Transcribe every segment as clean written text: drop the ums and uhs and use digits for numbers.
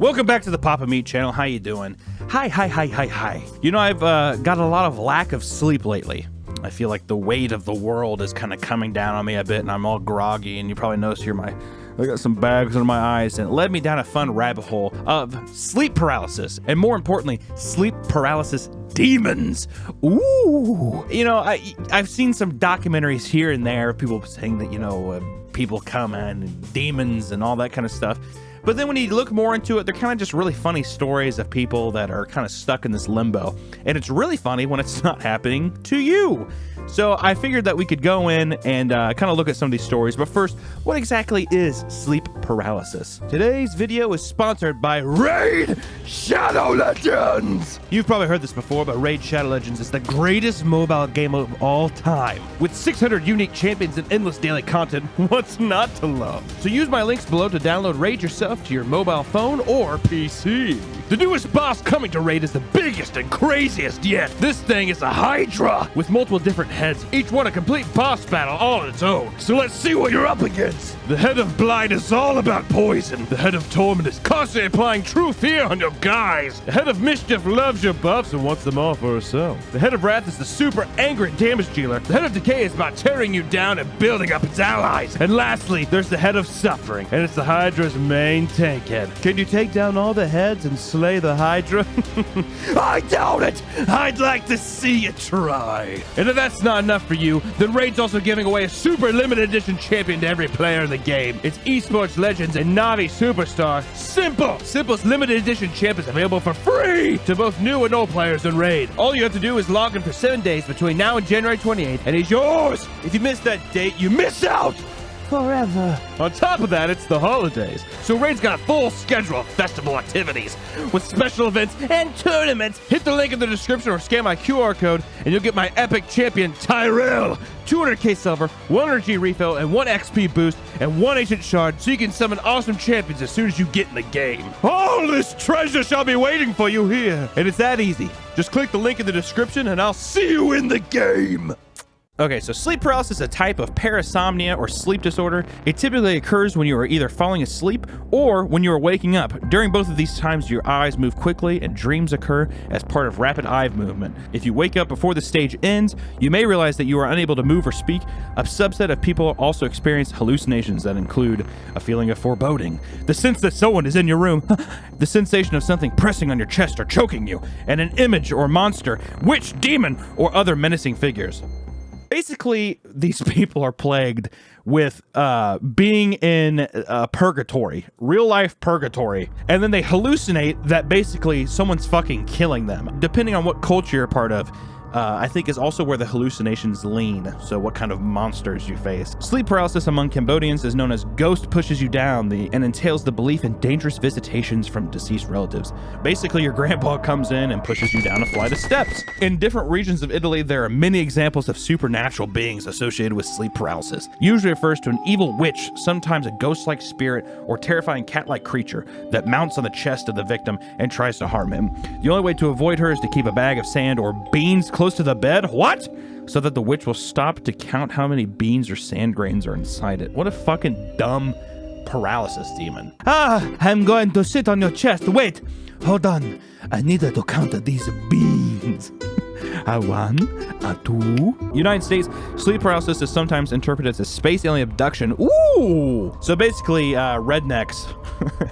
Welcome back to the Papa Meat channel. How you doing? Hi. You know, I've got a lot of lack of sleep lately. I feel like the weight of the world is kind of coming down on me a bit, and I'm all groggy, and you probably notice here I got some bags under my eyes, and it led me down a fun rabbit hole of sleep paralysis, and more importantly, sleep paralysis demons. Ooh. You know, I've seen some documentaries here and there, people saying that, you know, people come and demons and all that kind of stuff. But then when you look more into it, they're kind of just really funny stories of people that are kind of stuck in this limbo. And it's really funny when it's not happening to you. So I figured that we could go in and kind of look at some of these stories. But first, what exactly is sleep paralysis? Today's video is sponsored by Raid Shadow Legends. You've probably heard this before, but Raid Shadow Legends is the greatest mobile game of all time. With 600 unique champions and endless daily content, what's not to love? So use my links below to download Raid yourself to your mobile phone or PC. The newest boss coming to Raid is the biggest and craziest yet. This thing is a Hydra with multiple different heads, each one a complete boss battle all on its own. So let's see what you're up against. The head of Blind is all about poison. The head of Torment is constantly applying true fear on your guys. The head of Mischief loves your buffs and wants them all for herself. The head of Wrath is the super angry damage dealer. The head of Decay is about tearing you down and building up its allies. And lastly, there's the head of Suffering, and it's the Hydra's main tank head. Can you take down all the heads and slay the Hydra? I doubt it. I'd like to see you try. And if that's not enough for you, then Raid's also giving away a super limited edition champion to every player in the game. It's Esports Legends and Navi Superstar Simple. Simple's limited edition champ is available for free to both new and old players in Raid. All you have to do is log in for 7 days between now and January 28th, and he's yours. If you miss that date, you miss out forever. On top of that, it's the holidays, so Raid's got a full schedule of festival activities with special events and tournaments. Hit the link in the description or scan my QR code and you'll get my epic champion Tyrell, 200k silver, 1 energy refill, and 1 XP boost, and 1 ancient shard, so you can summon awesome champions as soon as you get in the game. All this treasure shall be waiting for you here, and it's that easy. Just click the link in the description and I'll see you in the game. Okay, so sleep paralysis is a type of parasomnia or sleep disorder. It typically occurs when you are either falling asleep or when you are waking up. During both of these times, your eyes move quickly and dreams occur as part of rapid eye movement. If you wake up before the stage ends, you may realize that you are unable to move or speak. A subset of people also experience hallucinations that include a feeling of foreboding, the sense that someone is in your room, the sensation of something pressing on your chest or choking you, and an image or monster, witch, demon, or other menacing figures. Basically, these people are plagued with being in purgatory, real life purgatory, and then they hallucinate that basically someone's fucking killing them. Depending on what culture you're part of, I think is also where the hallucinations lean, so what kind of monsters you face. Sleep paralysis among Cambodians is known as ghost pushes you down and entails the belief in dangerous visitations from deceased relatives. Basically, your grandpa comes in and pushes you down a flight of steps. In different regions of Italy, there are many examples of supernatural beings associated with sleep paralysis. Usually refers to an evil witch, sometimes a ghost-like spirit or terrifying cat-like creature that mounts on the chest of the victim and tries to harm him. The only way to avoid her is to keep a bag of sand or beans close to the bed. What? So that the witch will stop to count how many beans or sand grains are inside it. What a fucking dumb paralysis demon. I'm going to sit on your chest. Wait, hold on. I needed to count these beans. A 1, a 2. United States, sleep paralysis is sometimes interpreted as a space alien abduction. Ooh! So basically, rednecks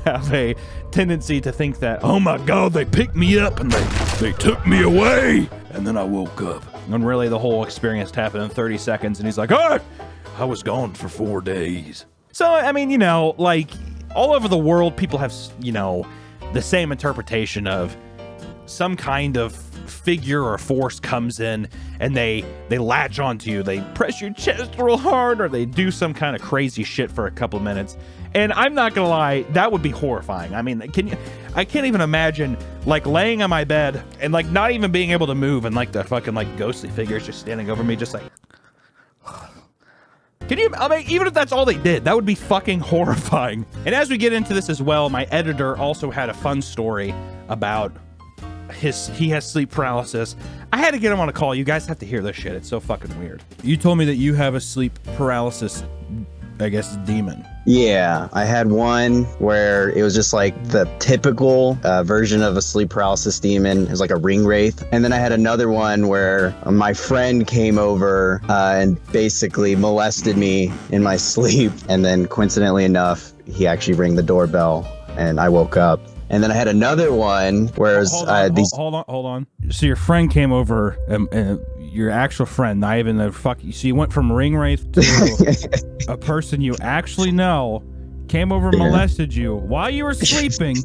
have a tendency to think that, oh my god, they picked me up and they took me away, and then I woke up. And really, the whole experience happened in 30 seconds, and he's like, oh, I was gone for 4 days. So, I mean, you know, like, all over the world, people have, you know, the same interpretation of some kind of figure or force comes in and they latch onto you. They press your chest real hard, or they do some kind of crazy shit for a couple minutes. And I'm not gonna lie, that would be horrifying. I mean, I can't even imagine like laying on my bed and like not even being able to move, and like the fucking like ghostly figures just standing over me, just like. Can you, I mean, even if that's all they did, that would be fucking horrifying. And as we get into this as well, my editor also had a fun story about he has sleep paralysis. I had to get him on a call. You guys have to hear this shit. It's so fucking weird. You told me that you have a sleep paralysis, I guess, demon. Yeah, I had one where it was just like the typical version of a sleep paralysis demon. It was like a ring wraith. And then I had another one where my friend came over and basically molested me in my sleep. And then coincidentally enough, he actually rang the doorbell and I woke up. And then I had another one where hold on. So your friend came over, your actual friend, not even the fuck. So you went from ring wraith to a person you actually know, came over and molested you while you were sleeping,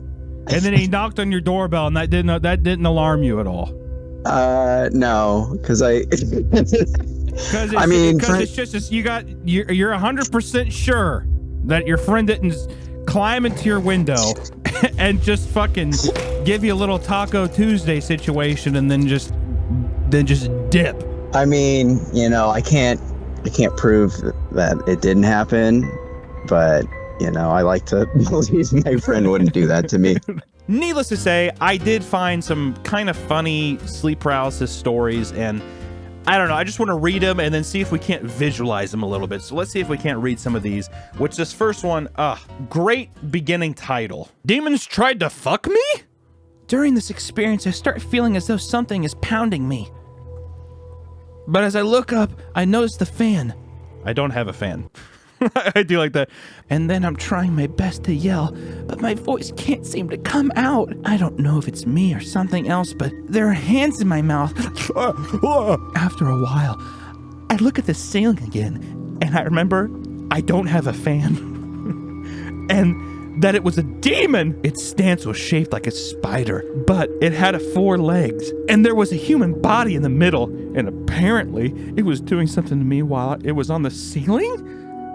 and then he knocked on your doorbell, and that didn't alarm you at all. No, because because it's just you're 100% sure that your friend didn't climb into your window and just fucking give you a little Taco Tuesday situation and then just dip. I mean, I can't prove that it didn't happen, but I like to believe my friend wouldn't do that to me. Needless to say, I did find some kind of funny sleep paralysis stories, and I don't know, I just want to read them and then see if we can't visualize them a little bit. So let's see if we can't read some of these, which this first one, great beginning title. Demons tried to fuck me? During this experience, I start feeling as though something is pounding me. But as I look up, I notice the fan. I don't have a fan. I do like that. And then I'm trying my best to yell, but my voice can't seem to come out. I don't know if it's me or something else, but there are hands in my mouth. After a while, I look at the ceiling again, and I remember I don't have a fan. And that it was a demon. Its stance was shaped like a spider, but it had 4 legs, and there was a human body in the middle, and apparently it was doing something to me while it was on the ceiling?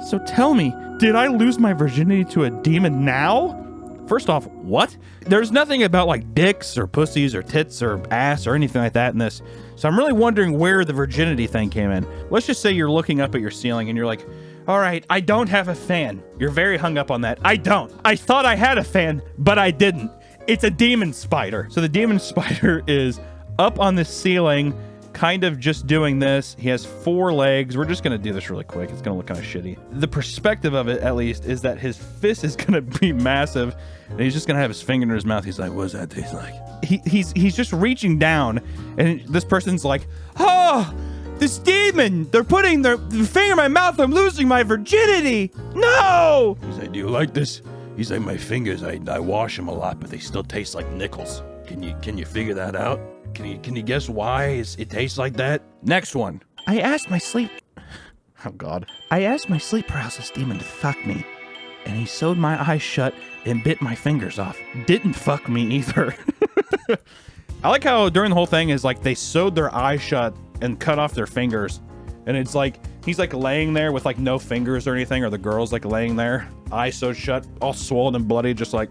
So tell me, did I lose my virginity to a demon now? First off, what? There's nothing about like dicks or pussies or tits or ass or anything like that in this. So I'm really wondering where the virginity thing came in. Let's just say you're looking up at your ceiling and you're like, all right, I don't have a fan. You're very hung up on that. I don't. I thought I had a fan, but I didn't. It's a demon spider. So the demon spider is up on the ceiling, kind of just doing this. He has 4 legs. We're just going to do this really quick. It's going to look kind of shitty. The perspective of it, at least, is that his fist is going to be massive, and he's just going to have his finger in his mouth. He's like, what does that taste like? He's just reaching down, and this person's like, oh, this demon, they're putting their finger in my mouth. I'm losing my virginity. No! He's like, do you like this? He's like, my fingers, I wash them a lot, but they still taste like nickels. Can you figure that out? Can you guess why it tastes like that? Next one. I asked my sleep paralysis demon to fuck me, and he sewed my eyes shut and bit my fingers off. Didn't fuck me either. I like how during the whole thing is like they sewed their eyes shut and cut off their fingers, and it's like he's like laying there with like no fingers or anything, or the girl's like laying there, eyes sewed shut, all swollen and bloody, just like,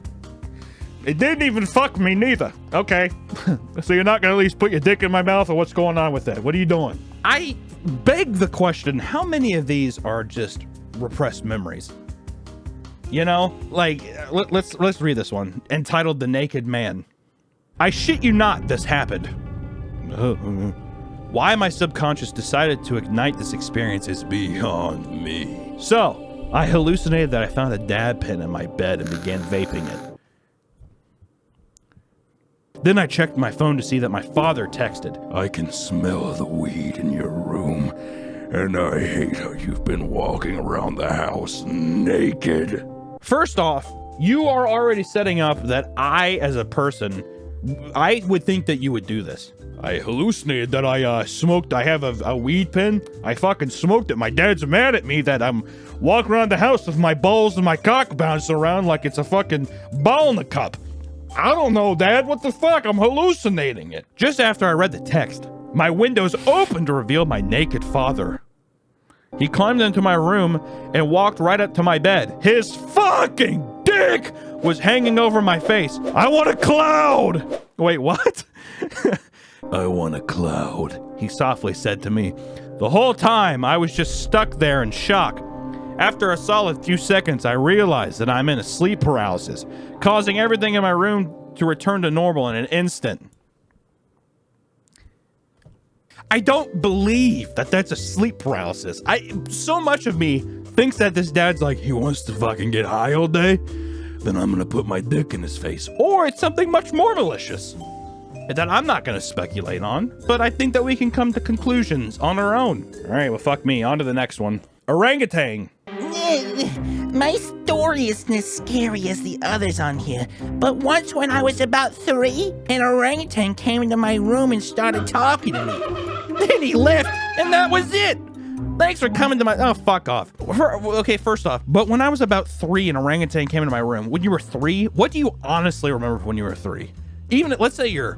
it didn't even fuck me neither. Okay. So you're not gonna at least put your dick in my mouth, or what's going on with that? What are you doing? I beg the question, how many of these are just repressed memories? Like, let's read this one. Entitled The Naked Man. I shit you not, this happened. Why my subconscious decided to ignite this experience is beyond me. So, I hallucinated that I found a dab pen in my bed and began vaping it. Then I checked my phone to see that my father texted, I can smell the weed in your room, and I hate how you've been walking around the house naked. First off, you are already setting up that I, as a person, I would think that you would do this. I hallucinated that I smoked, I have a weed pen. I fucking smoked it. My dad's mad at me that I'm walking around the house with my balls and my cock bouncing around like it's a fucking ball in a cup. I don't know, Dad. What the fuck? I'm hallucinating it. Just after I read the text, my windows opened to reveal my naked father. He climbed into my room and walked right up to my bed. His fucking dick was hanging over my face. I want a cloud! Wait, what? I want a cloud, he softly said to me. The whole time, I was just stuck there in shock. After a solid few seconds, I realized that I'm in a sleep paralysis, causing everything in my room to return to normal in an instant. I don't believe that that's a sleep paralysis. So much of me thinks that this dad's like, he wants to fucking get high all day, then I'm gonna put my dick in his face. Or it's something much more malicious that I'm not gonna speculate on, but I think that we can come to conclusions on our own. All right, well, fuck me. On to the next one. Orangutan. My story isn't as scary as the others on here, but once when I was about 3, an orangutan came into my room and started talking to me. Then he left, and that was it. Thanks for coming to my... Oh, fuck off. Okay, first off, but when I was about 3, an orangutan came into my room. When you were 3, what do you honestly remember when you were 3? Even, let's say you're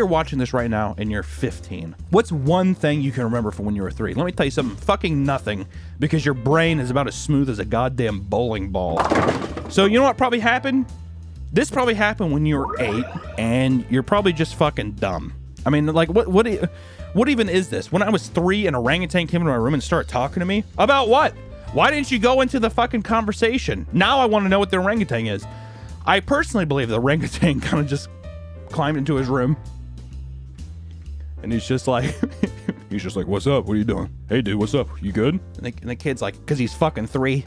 watching this right now and you're 15. What's one thing you can remember from when you were 3? Let me tell you something. Fucking nothing, because your brain is about as smooth as a goddamn bowling ball. So you know what probably happened? This probably happened when you were 8, and you're probably just fucking dumb. I mean, like, what even is this? When I was 3, an orangutan came into my room and started talking to me? About what? Why didn't you go into the fucking conversation? Now I want to know what the orangutan is. I personally believe the orangutan kind of just climbed into his room, and he's just like, what's up? What are you doing? Hey, dude, what's up? You good? And the kid's like, because he's fucking 3.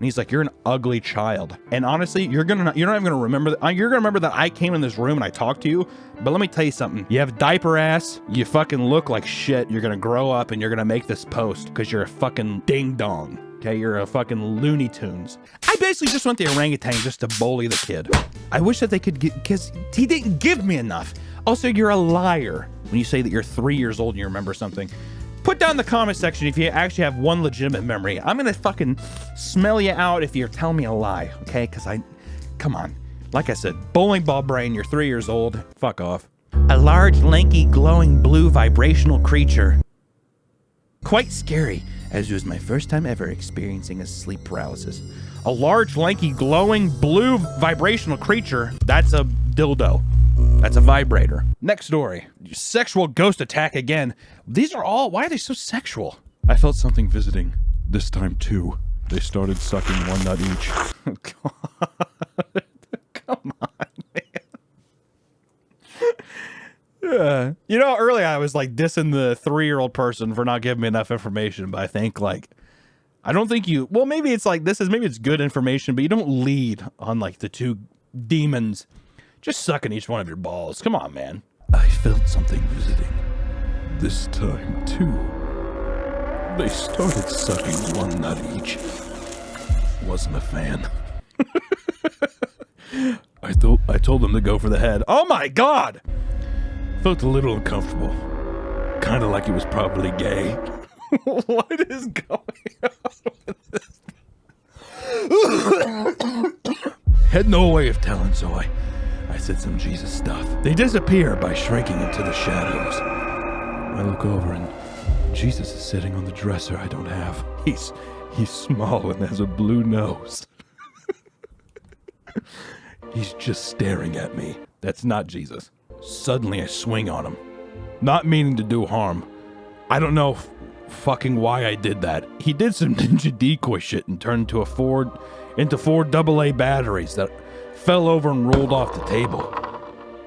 And he's like, you're an ugly child. And honestly, you're not even gonna remember that. You're gonna remember that I came in this room and I talked to you. But let me tell you something. You have diaper ass. You fucking look like shit. You're gonna grow up and you're gonna make this post because you're a fucking ding dong. Okay, you're a fucking Looney Tunes. I basically just want the orangutan just to bully the kid. I wish that they could get, because he didn't give me enough. Also, you're a liar when you say that you're 3 years old and you remember something. Put down in the comment section if you actually have one legitimate memory. I'm gonna fucking smell you out if you're telling me a lie, okay? Because come on. Like I said, bowling ball brain, you're 3 years old. Fuck off. A large, lanky, glowing blue vibrational creature. Quite scary, as it was my first time ever experiencing a sleep paralysis. A large, lanky, glowing blue vibrational creature. That's a dildo. That's a vibrator. Next story. Sexual ghost attack again. These are all, why are they so sexual? I felt something visiting. This time too. They started sucking one nut each. God. Come on, man. You know, earlier I was like dissing the 3-year-old person for not giving me enough information, but I think like, I don't think you, well, maybe it's like, maybe it's good information, but you don't lead on like the 2 demons just sucking each one of your balls. Come on, man. I felt something visiting. This time, too. They started sucking one nut each. Wasn't a fan. I told them to go for the head. Oh my God! Felt a little uncomfortable. Kind of like it was probably gay. What is going on with this? Had no way of telling, so I said some Jesus stuff. They disappear by shrinking into the shadows. I look over and Jesus is sitting on the dresser I don't have. He's small and has a blue nose. He's just staring at me. That's not Jesus. Suddenly I swing on him, not meaning to do harm. I don't know fucking why I did that. He did some ninja decoy shit and turned into 4 AA batteries that fell over and rolled off the table.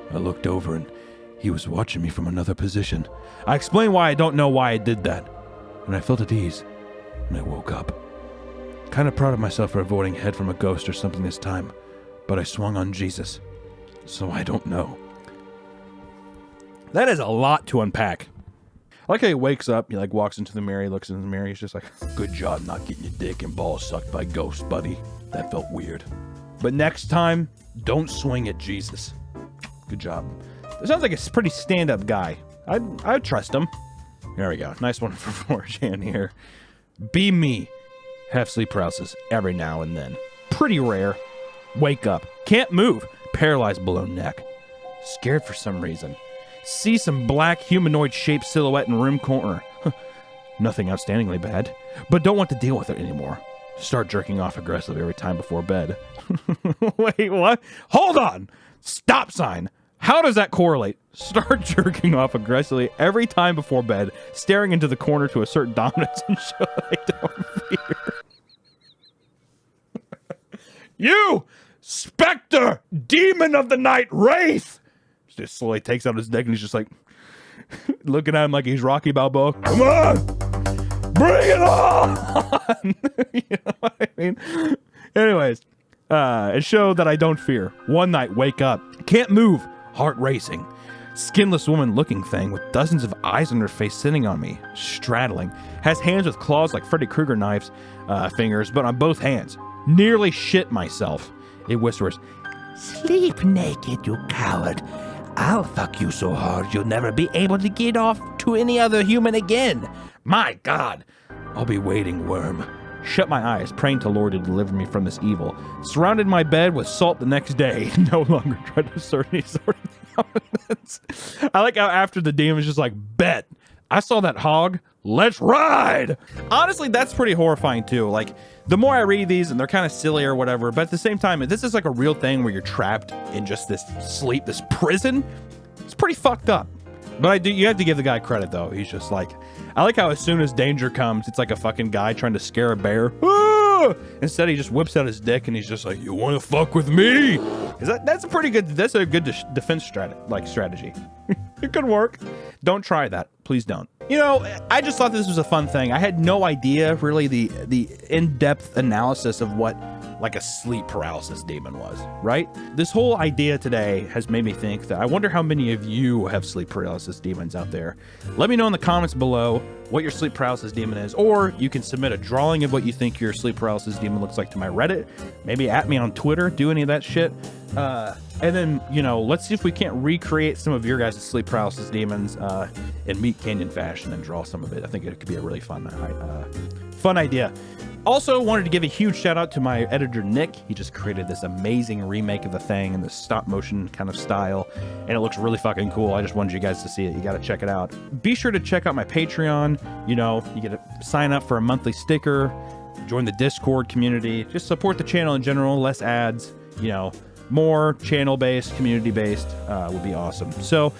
I looked over and he was watching me from another position. I explained why I don't know why I did that, and I felt at ease, and I woke up. Kind of proud of myself for avoiding head from a ghost or something this time, but I swung on Jesus, so I don't know. That is a lot to unpack. I like how he wakes up, he like walks into the mirror, he looks in the mirror, he's just like, good job not getting your dick and balls sucked by ghosts, buddy. That felt weird. But next time, don't swing at Jesus. Good job. It sounds like a pretty stand-up guy. I'd trust him. There we go. Nice one for 4chan here. Be me. Have sleep paralysis every now and then. Pretty rare. Wake up. Can't move. Paralyzed below neck. Scared for some reason. See some black humanoid shaped silhouette in room corner. Nothing outstandingly bad, but don't want to deal with it anymore. Start jerking off aggressively every time before bed. Wait, what? Hold on! Stop sign! How does that correlate? Start jerking off aggressively every time before bed, staring into the corner to assert dominance and show that I don't fear. You! Spectre! Demon of the night! Wraith! Just slowly takes out his neck and he's just like looking at him like he's Rocky Balboa. Come on! Bring it on! You know what I mean? Anyways, it showed that I don't fear. One night, wake up. Can't move. Heart racing. Skinless woman looking thing with dozens of eyes on her face sitting on me. Straddling. Has hands with claws like Freddy Krueger knives, fingers, but on both hands. Nearly shit myself. It whispers, "Sleep naked, you coward. I'll fuck you so hard you'll never be able to get off to any other human again. My God. I'll be waiting, worm." Shut my eyes, praying to Lord to deliver me from this evil. Surrounded my bed with salt the next day. No longer try to assert any sort of dominance. I like how after the demon's just like, bet. I saw that hog. Let's ride. Honestly, that's pretty horrifying too. Like, the more I read these, and they're kind of silly or whatever, but at the same time, this is like a real thing where you're trapped in just this sleep, this prison. It's pretty fucked up. But you have to give the guy credit though. He's just like, I like how as soon as danger comes, it's like a fucking guy trying to scare a bear. Ah! Instead, he just whips out his dick and he's just like, "You want to fuck with me?" That's a pretty good. That's a good defense strategy. It could work. Don't try that. Please don't. You know, I just thought this was a fun thing. I had no idea really the in-depth analysis of what like a sleep paralysis demon was, right? This whole idea today has made me think that I wonder how many of you have sleep paralysis demons out there. Let me know in the comments below what your sleep paralysis demon is, or you can submit a drawing of what you think your sleep paralysis demon looks like to my Reddit. Maybe at me on Twitter, do any of that shit. And then, you know, let's see if we can't recreate some of your guys' sleep paralysis demons in Meat Canyon fashion and draw some of it. I think it could be a really fun idea. Also, wanted to give a huge shout out to my editor, Nick. He just created this amazing remake of the thing in the stop motion kind of style, and it looks really fucking cool. I just wanted you guys to see it. You got to check it out. Be sure to check out my Patreon. You know, you get to sign up for a monthly sticker, join the Discord community, just support the channel in general, less ads, you know, more channel-based, community-based would be awesome. So,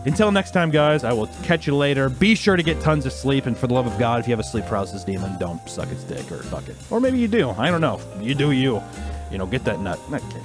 until next time, guys, I will catch you later. Be sure to get tons of sleep, and for the love of God, if you have a sleep paralysis demon, don't suck its dick or fuck it. Or maybe you do. I don't know. You do you. You know, get that nut. Not kidding.